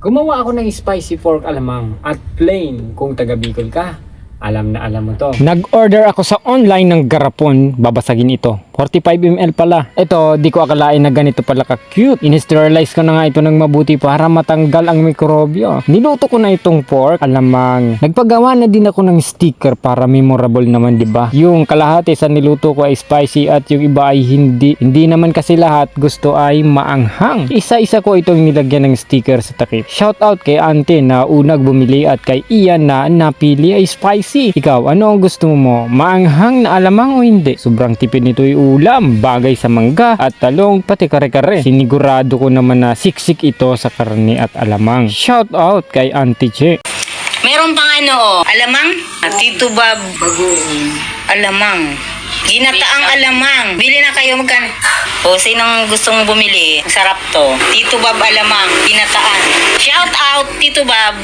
Gumawa ako ng spicy pork alamang at plain kung taga Bicol ka. Alam na alam mo to. Nag-order ako sa online ng garapon. Babasagin ito. 45 ml pala. Ito, di ko akalain na ganito pala ka-cute. In-sterilize ko na nga ito ng mabuti para matanggal ang mikrobyo. Niluto ko na itong pork alamang. Nagpagawa na din ako ng sticker para memorable naman, di ba? Yung kalahati sa niluto ko ay spicy at yung iba ay hindi. Hindi naman kasi lahat gusto ay maanghang. Isa-isa ko itong nilagyan ng sticker sa takip. Shout out kay Ante na unang bumili at kay Ian na napili ay spicy. Ikaw, ano ang gusto mo? Maanghang na alamang o hindi? Sobrang tipid nito yung ulam, bagay sa mangga at talong, pati kare-kare. Sinigurado ko naman na siksik ito sa karne at alamang. Shout out kay Auntie Che. Meron pang alamang? Tito Bob. Alamang. Ginataang alamang. Bili na kayo, magkano? O, sinong gustong bumili? Sarap to. Tito Bob alamang. Ginataan. Shout out, Tito Bob.